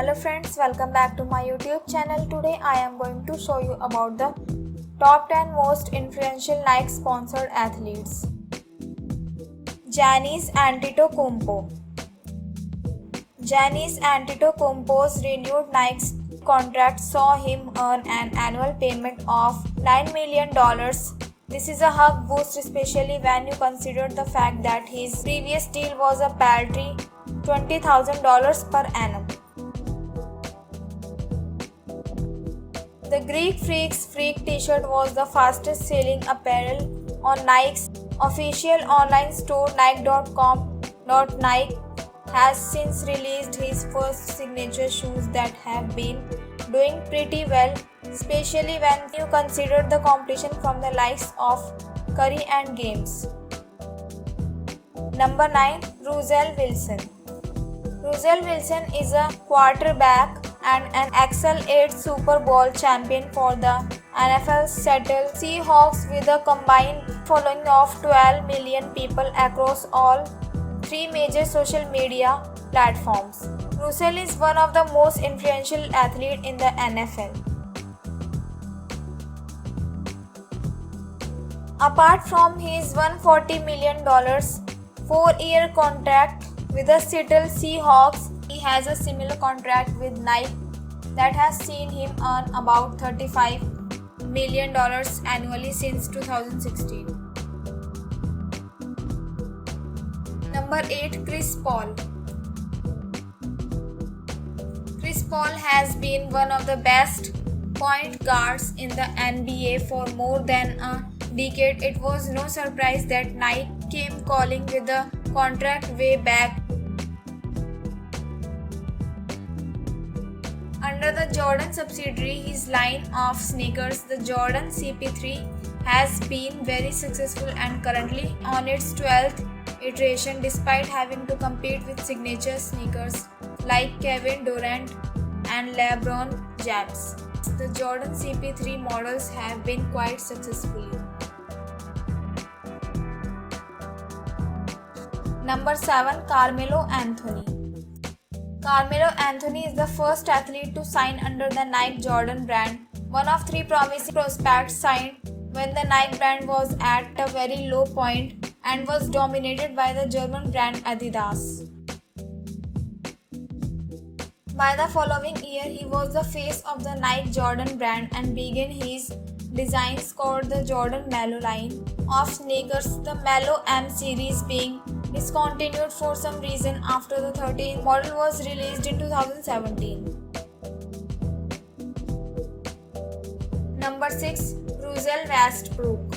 Hello friends, welcome back to my YouTube channel. Today I am going to show you about the top 10 most influential Nike sponsored athletes. Giannis Antetokounmpo. Giannis Antetokounmpo's renewed Nike contract saw him earn an annual payment of $9 million. This is a hug boost, especially when you consider the fact that his previous deal was a paltry $20,000 per annum. The Greek Freaks Freak t-shirt was the fastest selling apparel on Nike's official online store Nike.com. Nike has since released his first signature shoes that have been doing pretty well, especially when you consider the competition from the likes of Curry and Games. Number 9. Russell Wilson. Russell Wilson is a quarterback and an XL8 Super Bowl champion for the NFL's Seattle Seahawks with a combined following of 12 million people across all three major social media platforms. Russell is one of the most influential athletes in the NFL. Apart from his $140 million 4-year contract with the Seattle Seahawks, he has a similar contract with Nike that has seen him earn about $35 million annually since 2016. Number 8. Chris Paul. Chris Paul has been one of the best point guards in the NBA for more than a decade. It was no surprise that Nike came calling with the contract way back. Under the Jordan subsidiary, his line of sneakers, the Jordan CP3, has been very successful and currently on its 12th iteration despite having to compete with signature sneakers like Kevin Durant and LeBron James. The Jordan CP3 models have been quite successful. Number 7. Carmelo Anthony. Carmelo Anthony is the first athlete to sign under the Nike Jordan brand, one of three promising prospects signed when the Nike brand was at a very low point and was dominated by the German brand Adidas. By the following year, he was the face of the Nike Jordan brand and began his designs called the Jordan Melo line of sneakers, the Melo M series being discontinued for some reason after the 13th model was released in 2017. Number 6. Russell Westbrook.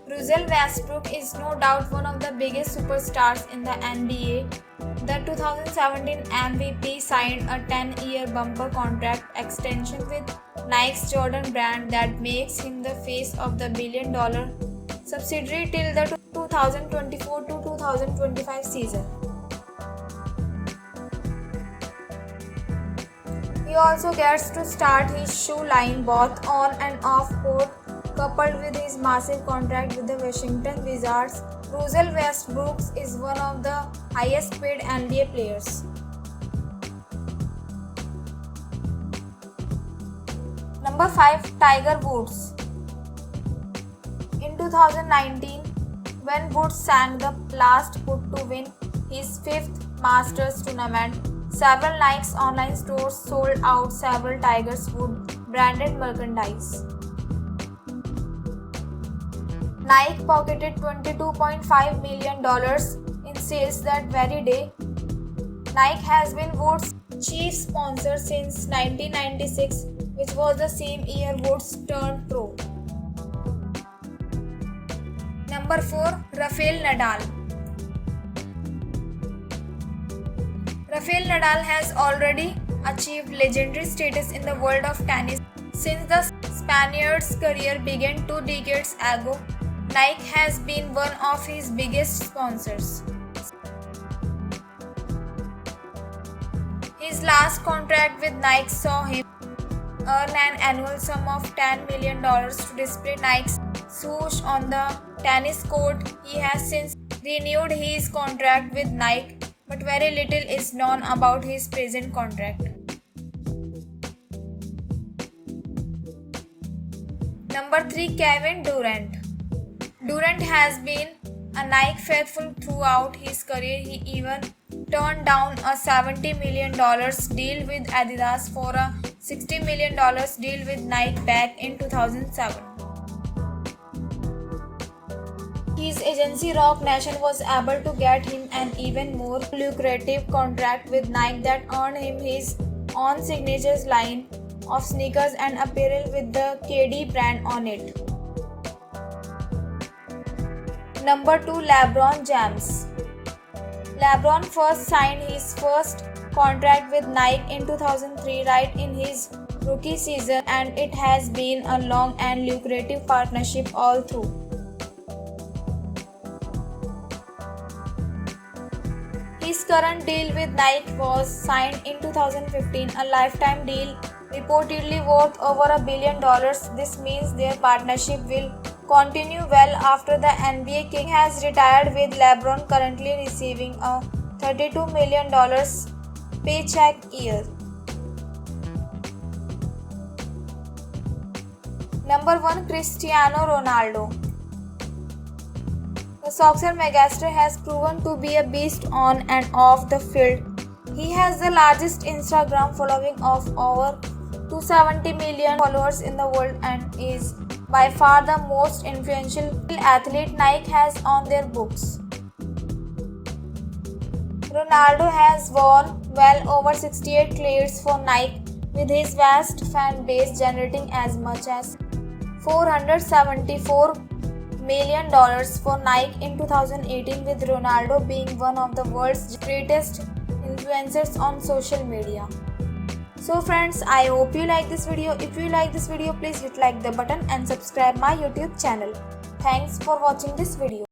Russell Westbrook is no doubt one of the biggest superstars in the NBA. The 2017 MVP signed a 10-year bumper contract extension with Nike's Jordan brand that makes him the face of the billion-dollar subsidiary till the 2024 to 2025 season. He also gets to start his shoe line both on and off court, coupled with his massive contract with the Washington Wizards. Russell Westbrook is one of the highest paid NBA players. Number 5. Tiger Woods. In 2019, when Woods sank the last putt to win his 5th Masters tournament, several Nike's online stores sold out several Tiger Woods branded merchandise. Nike pocketed $22.5 million in sales that very day. Nike has been Woods' chief sponsor since 1996, which was the same year Woods turned pro. Number 4. Rafael Nadal. Rafael Nadal has already achieved legendary status in the world of tennis. Since the Spaniard's career began 2 decades ago, Nike has been one of his biggest sponsors. His last contract with Nike saw him earn an annual sum of $10 million to display Nike's swoosh on the tennis court. He has since renewed his contract with Nike but very little is known about his present contract. Number 3. Kevin Durant. Durant has been a Nike faithful throughout his career. He even turned down a $70 million deal with Adidas for a $60 million deal with Nike back in 2007. His agency Roc Nation was able to get him an even more lucrative contract with Nike that earned him his own signature line of sneakers and apparel with the KD brand on it. Number 2. LeBron James. LeBron first signed his first contract with Nike in 2003, right in his rookie season, and it has been a long and lucrative partnership all through. His current deal with Nike was signed in 2015, a lifetime deal reportedly worth over $1 billion. This means their partnership will continue well after the NBA King has retired, with LeBron currently receiving a $32 million paycheck year. Number 1. Cristiano Ronaldo. The soccer megastar has proven to be a beast on and off the field. He has the largest Instagram following of over 270 million followers in the world and is by far the most influential athlete Nike has on their books. Ronaldo has won well over 68 clears for Nike, with his vast fan base generating as much as $474 million for Nike in 2018, with Ronaldo being one of the world's greatest influencers on social media. So friends, I hope you like this video. If you like this video, please hit like the button and subscribe my YouTube channel. Thanks for watching this video.